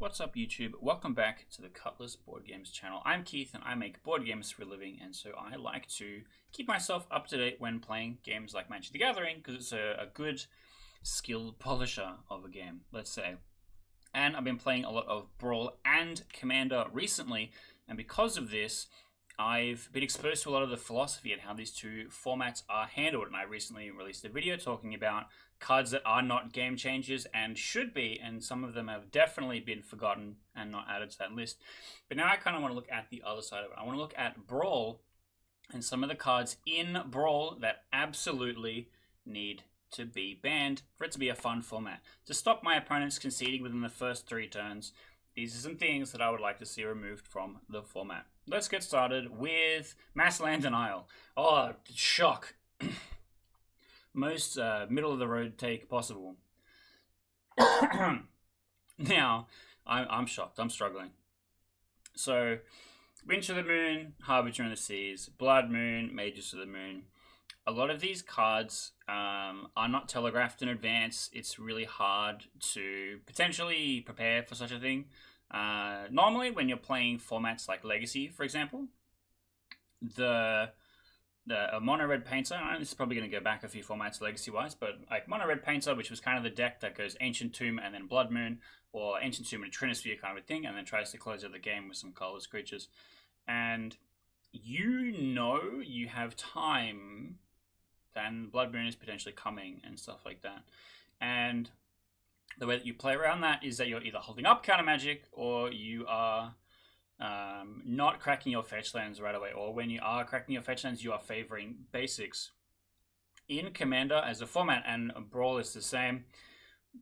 What's up, YouTube? Welcome back to the Cutlass Board Games channel. I'm Keith and I make board games for a living, and so I like to keep myself up to date when playing games like Magic the Gathering because it's a good skill polisher of a game, let's say. And I've been playing a lot of Brawl and Commander recently, and because of this, I've been exposed to a lot of the philosophy and how these two formats are handled, and I recently released a video talking about cards that are not game changers and should be, and some of them have definitely been forgotten and not added to that list. But now I kind of want to look at the other side of it. I want to look at Brawl and some of the cards in Brawl that absolutely need to be banned for it to be a fun format. To stop my opponents conceding within the first 3 turns, these are some things that I would like to see removed from the format. Let's get started with Mass Land Denial. Oh, shock. Most middle of the road take possible. Now, I'm shocked. I'm struggling. So, Winch of the Moon, Harbinger in the Seas, Blood Moon, Mages of the Moon. A lot of these cards are not telegraphed in advance. It's really hard to potentially prepare for such a thing. Normally, when you're playing formats like Legacy, for example, a Mono Red Painter, and this is probably going to go back a few formats Legacy-wise, but like Mono Red Painter, which was kind of the deck that goes Ancient Tomb and then Blood Moon, or Ancient Tomb and Trinisphere kind of a thing, and then tries to close out the game with some colorless creatures. And you have time, then Blood Moon is potentially coming and stuff like that. And the way that you play around that is that you're either holding up counter magic or you are not cracking your fetch lands right away, or when you are cracking your fetch lands, you are favoring basics. In Commander, as a format, and Brawl is the same,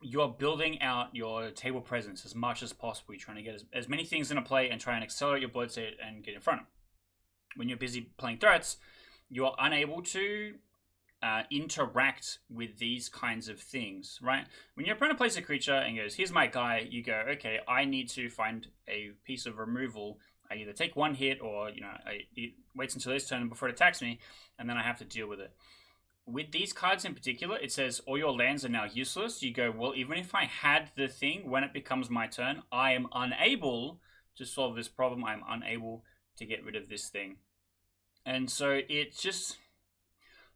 you're building out your table presence as much as possible. You're trying to get as many things into play and try and accelerate your board state and get in front of them. When you're busy playing threats, you're unable to interact with these kinds of things, right? When your opponent plays a creature and goes, here's my guy, you go, okay, I need to find a piece of removal. I either take one hit or, it waits until his turn before it attacks me, and then I have to deal with it. With these cards in particular, it says all your lands are now useless. You go, well, even if I had the thing, when it becomes my turn, I am unable to solve this problem. I'm unable to get rid of this thing. And so it just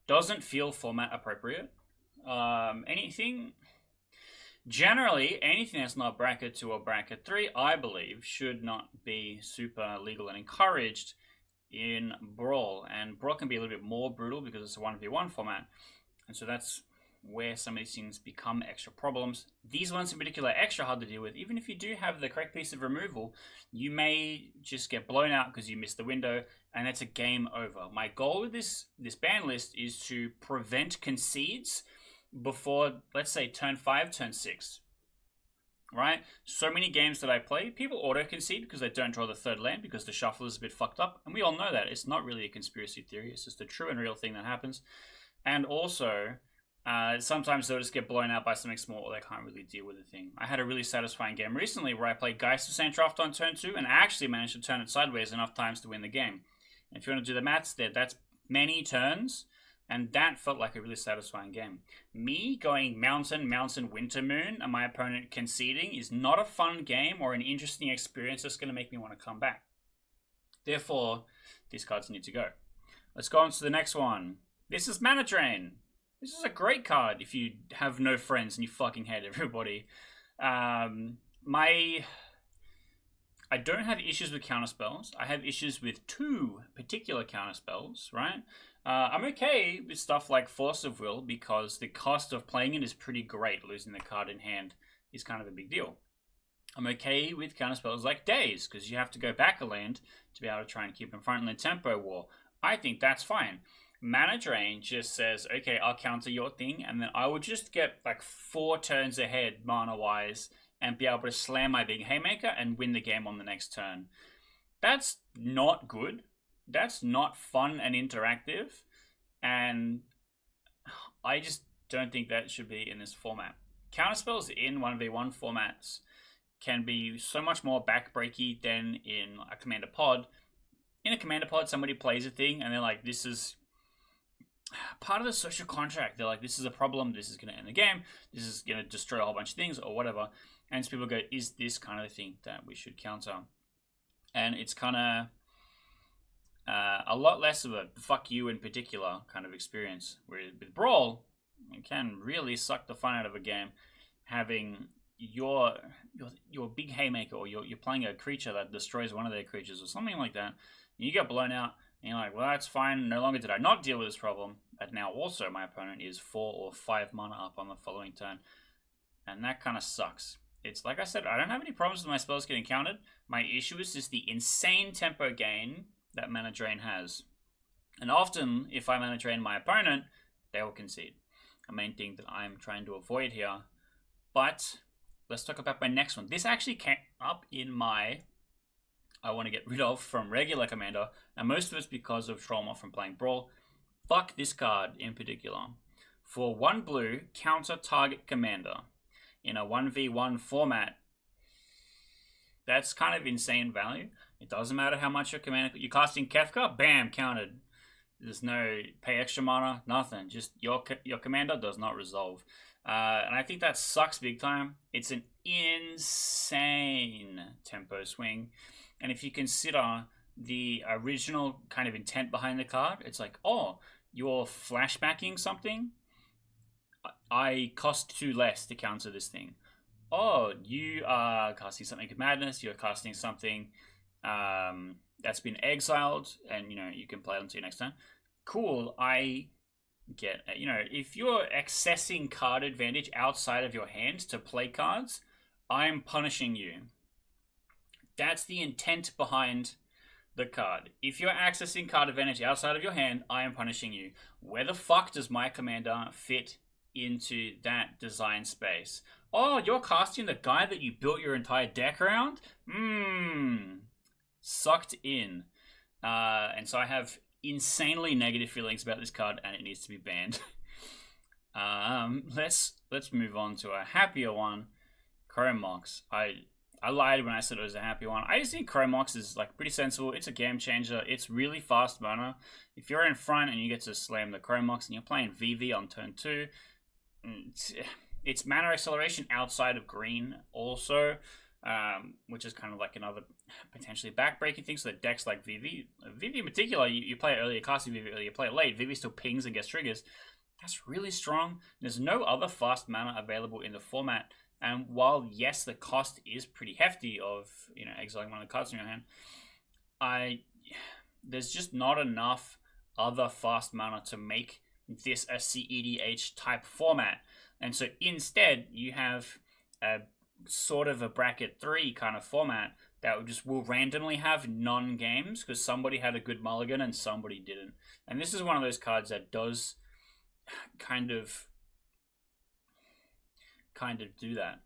doesn't feel format appropriate. Generally, anything that's not bracket 2 or bracket 3, I believe, should not be super legal and encouraged in Brawl. And Brawl can be a little bit more brutal because it's a 1v1 format. And so that's where some of these things become extra problems. These ones in particular are extra hard to deal with. Even if you do have the correct piece of removal, you may just get blown out because you missed the window, and that's a game over. My goal with this ban list is to prevent concedes before, let's say, turn 5, turn 6. Right? So many games that I play, people auto-concede because they don't draw the third land because the shuffle is a bit fucked up, and we all know that. It's not really a conspiracy theory. It's just a true and real thing that happens. And also, sometimes they'll just get blown out by something small, or they can't really deal with the thing. I had a really satisfying game recently where I played Geist of Saint-Traft on turn 2 and I actually managed to turn it sideways enough times to win the game. And if you want to do the maths there, that's many turns, and that felt like a really satisfying game. Me going Mountain, Winter Moon, and my opponent conceding is not a fun game or an interesting experience that's going to make me want to come back. Therefore, these cards need to go. Let's go on to the next one. This is Mana Drain. This is a great card if you have no friends and you fucking hate everybody. I don't have issues with counterspells. I have issues with 2 particular counterspells, right? I'm okay with stuff like Force of Will because the cost of playing it is pretty great. Losing the card in hand is kind of a big deal. I'm okay with counterspells like Daze because you have to go back a land to be able to try and keep in front in the Tempo War. I think that's fine. Mana Drain just says, okay, I'll counter your thing, and then I will just get like 4 turns ahead mana-wise and be able to slam my big Haymaker and win the game on the next turn. That's not good. That's not fun and interactive, and I just don't think that should be in this format. Counterspells in 1v1 formats can be so much more backbreaky than in a Commander Pod. In a Commander Pod, somebody plays a thing, and they're like, this is part of the social contract. They're like, this is a problem, this is going to end the game, this is going to destroy a whole bunch of things or whatever. And so people go, is this kind of the thing that we should counter? And it's kind of a lot less of a fuck you in particular kind of experience. Whereas with Brawl, it can really suck the fun out of a game having your big haymaker, or you're playing a creature that destroys one of their creatures or something like that, and you get blown out, and you're like, well, that's fine, no longer did I not deal with this problem, but now also my opponent is 4 or 5 mana up on the following turn, and that kind of sucks. It's like I said, I don't have any problems with my spells getting countered. My issue is just the insane tempo gain that mana drain has. And often, if I mana drain my opponent, they will concede. A main thing that I'm trying to avoid here. But let's talk about my next one. This actually came up in my I want to get rid of from regular Commander, and most of it's because of trauma from playing Brawl. Fuck this card in particular. For 1 blue, counter target Commander in a 1v1 format, that's kind of insane value. It doesn't matter how much your commander... You're casting Kefka, bam, counted. There's no pay extra mana, nothing. Just your commander does not resolve. And I think that sucks big time. It's an insane tempo swing. And if you consider the original kind of intent behind the card, it's like, oh, you're flashbacking something? I cost 2 less to counter this thing. Oh, you are casting something of madness. You're casting something that's been exiled, and you can play it until your next turn. Cool. I get it. If you're accessing card advantage outside of your hand to play cards, I'm punishing you. That's the intent behind the card. If you're accessing card advantage outside of your hand, I am punishing you. Where the fuck does my commander fit into that design space? Oh, you're casting the guy that you built your entire deck around? Sucked in. And so I have insanely negative feelings about this card, and it needs to be banned. Let's move on to a happier one. Chrome Mox. I lied when I said it was a happy one. I just think Chrome Mox is pretty sensible. It's a game changer. It's really fast mana. If you're in front and you get to slam the Chrome Mox and you're playing VV on turn 2, it's mana acceleration outside of green also, which is kind of like another potentially backbreaking thing. So the decks like VV in particular, you play it early, casting VV early, you play it late, VV still pings and gets triggers. That's really strong. There's no other fast mana available in the format. And while, yes, the cost is pretty hefty of, exiling one of the cards in your hand, there's just not enough other fast mana to make this a CEDH type format. And so instead, you have a sort of a bracket 3 kind of format that will randomly have non-games because somebody had a good mulligan and somebody didn't. And this is one of those cards that does kind of do that.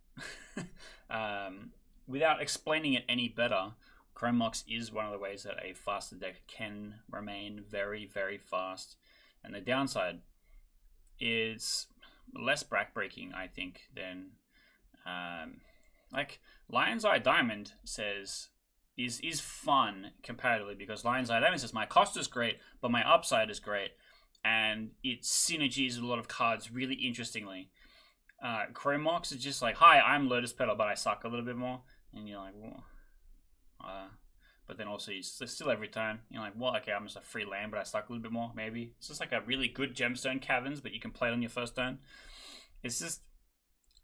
Without explaining it any better, Chrome Mox is one of the ways that a faster deck can remain very, very fast. And the downside is less backbreaking, I think, than Lion's Eye Diamond says is fun comparatively, because Lion's Eye Diamond says my cost is great, but my upside is great, and it synergies with a lot of cards really interestingly. Chrome Mox is just like, hi, I'm Lotus Petal, but I suck a little bit more. And you're like, well, but then also you still every turn, you're like, well, okay, I'm just a free land, but I suck a little bit more, maybe. It's just like a really good Gemstone Caverns, but you can play it on your first turn. It's just,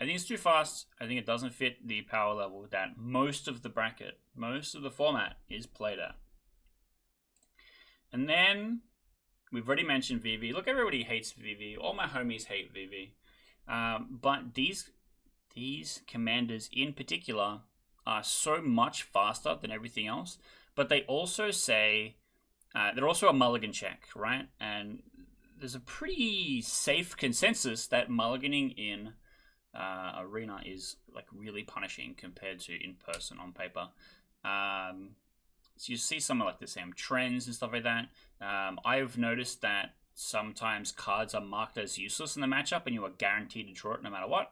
I think it's too fast. I think it doesn't fit the power level that most of the bracket, most of the format is played at. And then, we've already mentioned VV. Look, everybody hates VV. All my homies hate VV. But these commanders in particular are so much faster than everything else. But they also say they're also a mulligan check, right? And there's a pretty safe consensus that mulliganing in Arena is really punishing compared to in person on paper. So you see some of the same trends and stuff like that. I've noticed that sometimes cards are marked as useless in the matchup and you are guaranteed to draw it no matter what.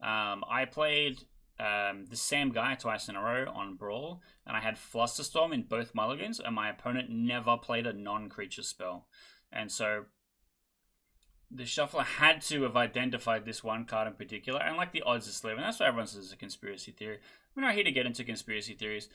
I played the same guy twice in a row on Brawl, and I had Flusterstorm in both mulligans, and my opponent never played a non-creature spell. And so the shuffler had to have identified this one card in particular, and like the odds are slim, and that's what everyone says is a conspiracy theory. We're not here to get into conspiracy theories,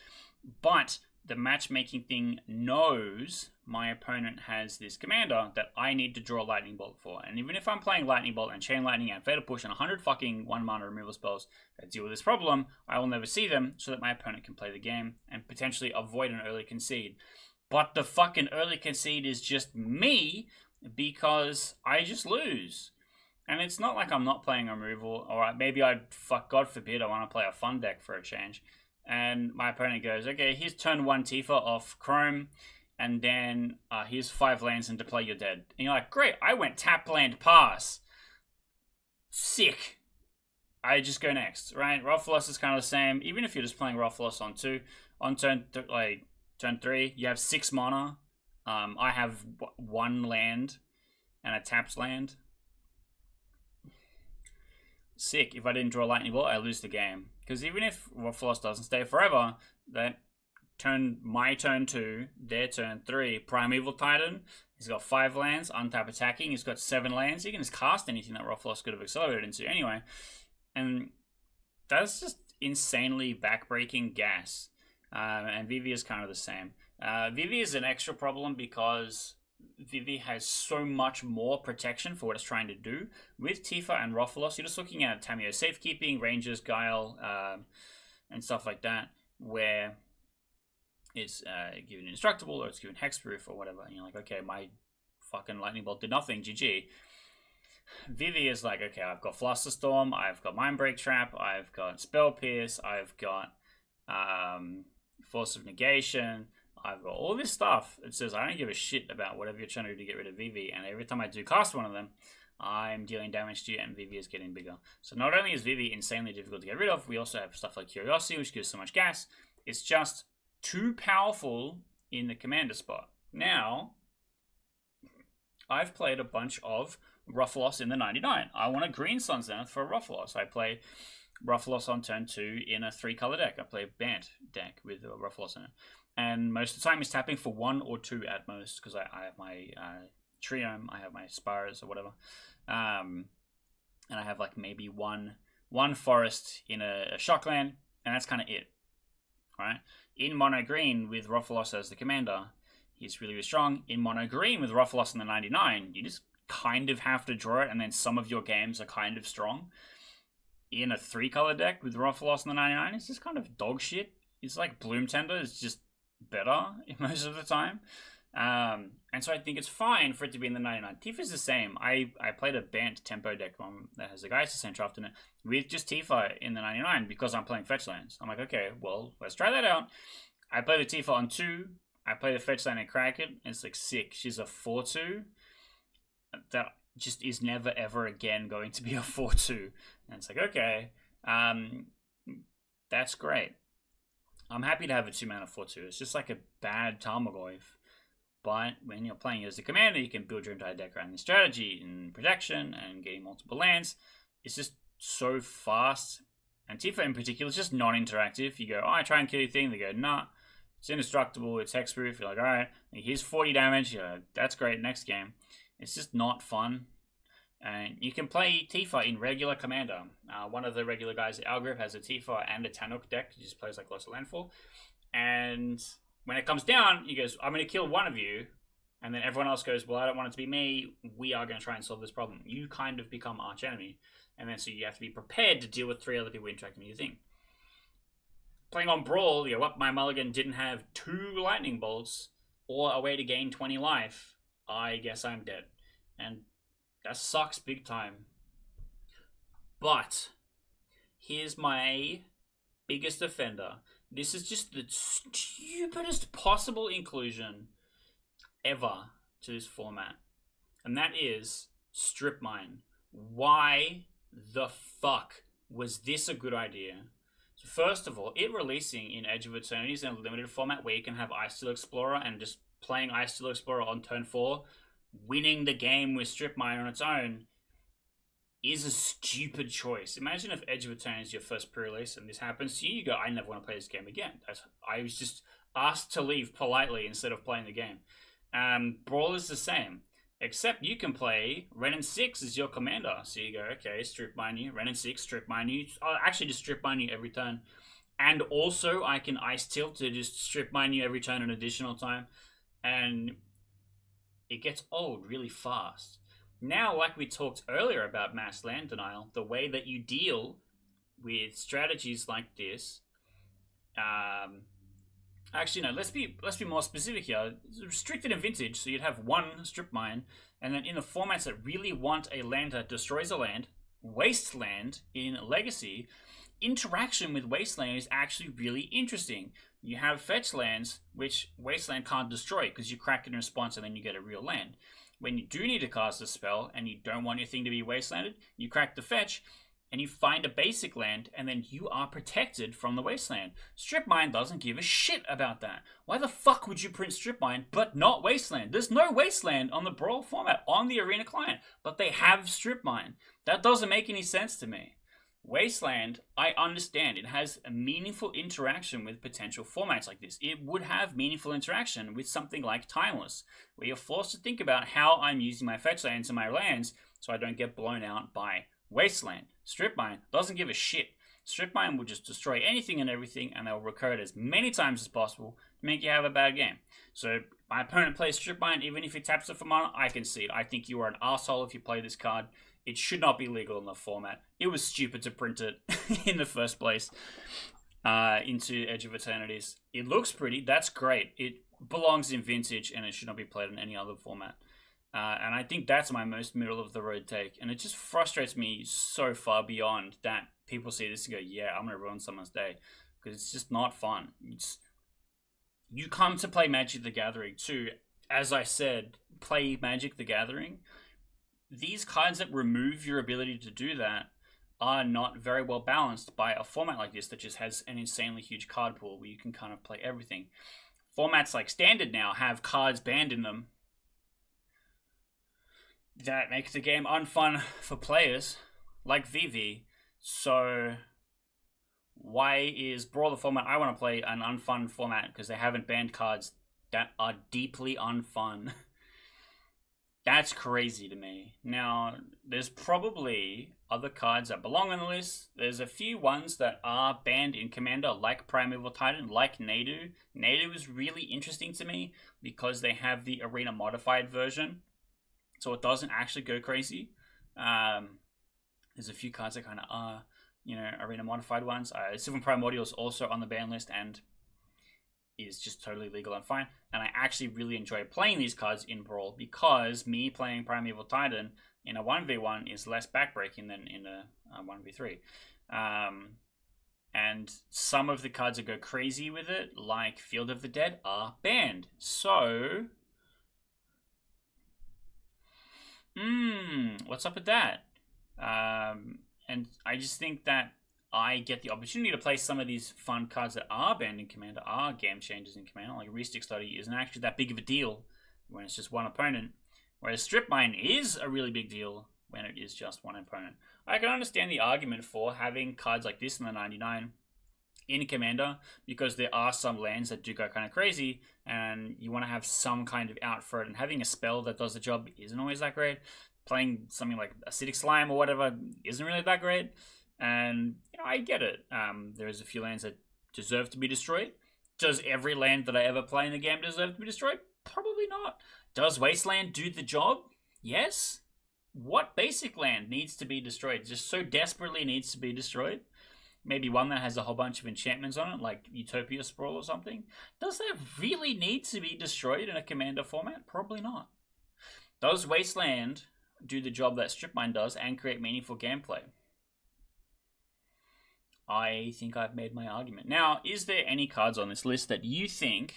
but the matchmaking thing knows my opponent has this commander that I need to draw Lightning Bolt for. And even if I'm playing Lightning Bolt and Chain Lightning and Fatal Push and 100 fucking 1-mana removal spells that deal with this problem, I will never see them so that my opponent can play the game and potentially avoid an early concede. But the fucking early concede is just me because I just lose. And it's not like I'm not playing removal, or maybe God forbid, I want to play a fun deck for a change. And my opponent goes, okay, here's turn 1 Tifa off Chrome, and then here's 5 lands and to play you're dead. And you're like, great, I went tap land pass. Sick. I just go next, right? Rothfuss is kind of the same. Even if you're just playing Rothfuss on 2, on turn 3, you have 6 mana. I have 1 land and a tapped land. Sick. If I didn't draw Lightning Bolt, I lose the game. Because even if Rothfuss doesn't stay forever, that my turn 2, their turn 3, Primeval Titan, he's got 5 lands, untap attacking, he's got 7 lands, he can just cast anything that Rothfuss could have accelerated into anyway. And that's just insanely backbreaking gas. And Vivi is kind of the same. Vivi is an extra problem because Vivi has so much more protection for what it's trying to do. With Tifa and Rothfuss, you're just looking at Tameo Safekeeping, Rangers, Guile, and stuff like that, where it's given Indestructible or it's given Hexproof or whatever. And you're like, okay, my fucking Lightning Bolt did nothing, GG. Vivi is like, okay, I've got Flusterstorm, I've got Mindbreak Trap, I've got Spell Pierce, I've got Force of Negation, I've got all this stuff. It says I don't give a shit about whatever you're trying to do to get rid of Vivi, and every time I do cast one of them, I'm dealing damage to you, and Vivi is getting bigger. So not only is Vivi insanely difficult to get rid of, we also have stuff like Curiosity, which gives so much gas. It's just too powerful in the commander spot. Now, I've played a bunch of Rothfuss in the 99. I want a Green Sun's Zenith for Rothfuss. I play Rothfuss on turn 2 in a 3-color deck. I play a Bant deck with Rothfuss in it. And most of the time he's tapping for 1 or 2 at most, because I have my Triome, I have my Spires or whatever. And I have like maybe one forest in a Shockland, and that's kind of it. Right? In mono green with Rothfuss as the commander, he's really, really strong. In mono green with Rothfuss in the 99, you just kind of have to draw it, and then some of your games are kind of strong. In a 3-color deck with Rothfuss in the 99, it's just kind of dog shit. It's like Bloom Tender, it's just better most of the time. And so I think it's fine for it to be in the 99. Tifa's the same. I played a Bant tempo deck that has a Geist Draft in it with just Tifa in the 99 because I'm playing fetch lands. I'm like, okay, well, let's try that out. I play the Tifa on 2. I play the fetch land and crack it. And it's like sick. She's a 4-2. That just is never ever again going to be a 4-2. And it's like, okay, that's great. I'm happy to have a 2-mana 4-2. It's just like a bad Tarmogoyf. But when you're playing as a commander, you can build your entire deck around the strategy and protection and getting multiple lands. It's just so fast. And Tifa in particular is just non-interactive. You go, oh, I try and kill your thing. They go, nah, it's indestructible, it's hexproof. You're like, alright, here's 40 damage. You're like, that's great, next game. It's just not fun. And you can play Tifa in regular commander. One of the regular guys at our group has a Tifa and a Tanuk deck. He just plays like lots of landfall. And when it comes down, he goes, I'm going to kill one of you. And then everyone else goes, well, I don't want it to be me. We are going to try and solve this problem. You kind of become arch enemy. And then so you have to be prepared to deal with 3 other people interacting with your thing. Playing on Brawl, my mulligan didn't have 2 lightning bolts or a way to gain 20 life. I guess I'm dead. And that sucks big time. But here's my biggest offender. This is just the stupidest possible inclusion ever to this format. And that is Strip Mine. Why the fuck was this a good idea? So first of all, it releasing in Edge of Eternity is in a limited format where you can have Ice Steel Explorer and just playing Ice Steel Explorer on turn 4, winning the game with Strip Mine on its own, is a stupid choice. Imagine if Edge of Eternity is your first pre-release and this happens to you, you go, I never want to play this game again. I was just asked to leave politely instead of playing the game. Brawl is the same. Except you can play Ren 6 as your commander. So you go, okay, strip mine you, Ren 6, strip mine you. I'll actually just strip mine you every turn. And also I can ice tilt to just strip mine you every turn an additional time. And it gets old really fast. Now, like we talked earlier about mass land denial, the way that you deal with strategies like this, actually no, let's be more specific here. It's restricted in Vintage, so you'd have one strip mine, and then in the formats that really want a land that destroys a land, Wasteland in Legacy, interaction with Wasteland is actually really interesting. You have fetch lands, which Wasteland can't destroy because you crack it in response and then you get a real land. When you do need to cast a spell and you don't want your thing to be wastelanded, you crack the fetch and you find a basic land and then you are protected from the wasteland. Strip Mine doesn't give a shit about that. Why the fuck would you print Strip Mine but not wasteland? There's no wasteland on the Brawl format on the Arena client, but they have Strip Mine. That doesn't make any sense to me. Wasteland, I understand. It has a meaningful interaction with potential formats like this. It would have meaningful interaction with something like Timeless, where you're forced to think about how I'm using my fetch lands and my lands so I don't get blown out by Wasteland. Strip Mine doesn't give a shit. Strip Mine will just destroy anything and everything, and they'll recur it as many times as possible to make you have a bad game. So my opponent plays Strip Mine, even if he taps it for mana, I can see it. I think you are an asshole if you play this card. It should not be legal in the format. It was stupid to print it in the first place into Edge of Eternities. It looks pretty. That's great. It belongs in Vintage, and it should not be played in any other format. And I think that's my most middle-of-the-road take. And it just frustrates me so far beyond that people see this and go, yeah, I'm going to ruin someone's day. Because it's just not fun. You come to play Magic the Gathering to, as I said, play Magic the Gathering. These cards that remove your ability to do that are not very well balanced by a format like this that just has an insanely huge card pool where you can kind of play everything. Formats like Standard now have cards banned in them that makes the game unfun for players, like VV. So why is Brawl the format I want to play an unfun format? Because they haven't banned cards that are deeply unfun. That's crazy to me. Now, there's probably other cards that belong on the list. There's a few ones that are banned in Commander, like Primeval Titan, like Nadu. Nadu is really interesting to me because they have the Arena Modified version, so it doesn't actually go crazy. There's a few cards that kind of are, Arena Modified ones. Sylvan Primordial is also on the ban list and is just totally legal and fine. And I actually really enjoy playing these cards in Brawl because me playing Primeval Titan in a 1v1 is less backbreaking than in a 1v3. And some of the cards that go crazy with it, like Field of the Dead, are banned. So, what's up with that? And I just think that I get the opportunity to play some of these fun cards that are banned in Commander, are game changers in Commander. Like Rhystic Study isn't actually that big of a deal when it's just one opponent, whereas Strip Mine is a really big deal when it is just one opponent. I can understand the argument for having cards like this in the 99 in Commander because there are some lands that do go kind of crazy and you want to have some kind of out for it, and having a spell that does the job isn't always that great. Playing something like Acidic Slime or whatever isn't really that great. And, I get it. There's a few lands that deserve to be destroyed. Does every land that I ever play in the game deserve to be destroyed? Probably not. Does Wasteland do the job? Yes. What basic land needs to be destroyed? Just so desperately needs to be destroyed? Maybe one that has a whole bunch of enchantments on it, like Utopia Sprawl or something. Does that really need to be destroyed in a Commander format? Probably not. Does Wasteland do the job that Strip Mine does and create meaningful gameplay? I think I've made my argument. Now, is there any cards on this list that you think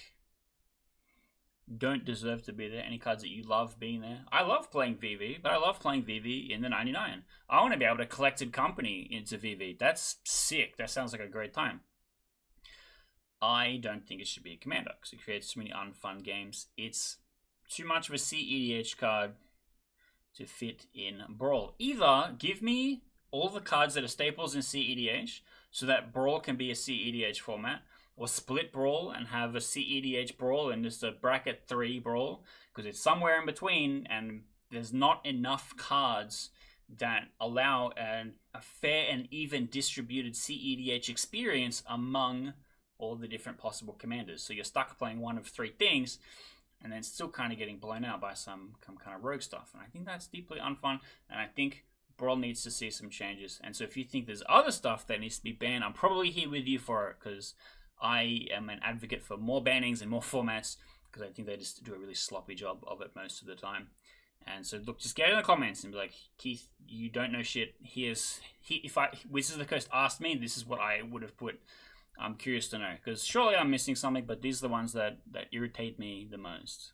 don't deserve to be there? Any cards that you love being there? I love playing VV, but I love playing VV in the 99. I want to be able to collected company into VV. That's sick. That sounds like a great time. I don't think it should be a Commander because it creates too many unfun games. It's too much of a CEDH card to fit in Brawl. Either give me all the cards that are staples in CEDH so that Brawl can be a CEDH format, or split Brawl and have a CEDH Brawl and just a bracket 3 Brawl, because it's somewhere in between, and there's not enough cards that allow a fair and even distributed CEDH experience among all the different possible commanders. So you're stuck playing one of 3 things and then still kind of getting blown out by some kind of rogue stuff. And I think that's deeply unfun, and I think Brawl needs to see some changes. And so if you think there's other stuff that needs to be banned, I'm probably here with you for it, because I am an advocate for more bannings and more formats, because I think they just do a really sloppy job of it most of the time. And so look, just get in the comments and be like, Keith, you don't know shit. If Wizards of the Coast asked me, this is what I would have put. I'm curious to know, because surely I'm missing something, but these are the ones that irritate me the most.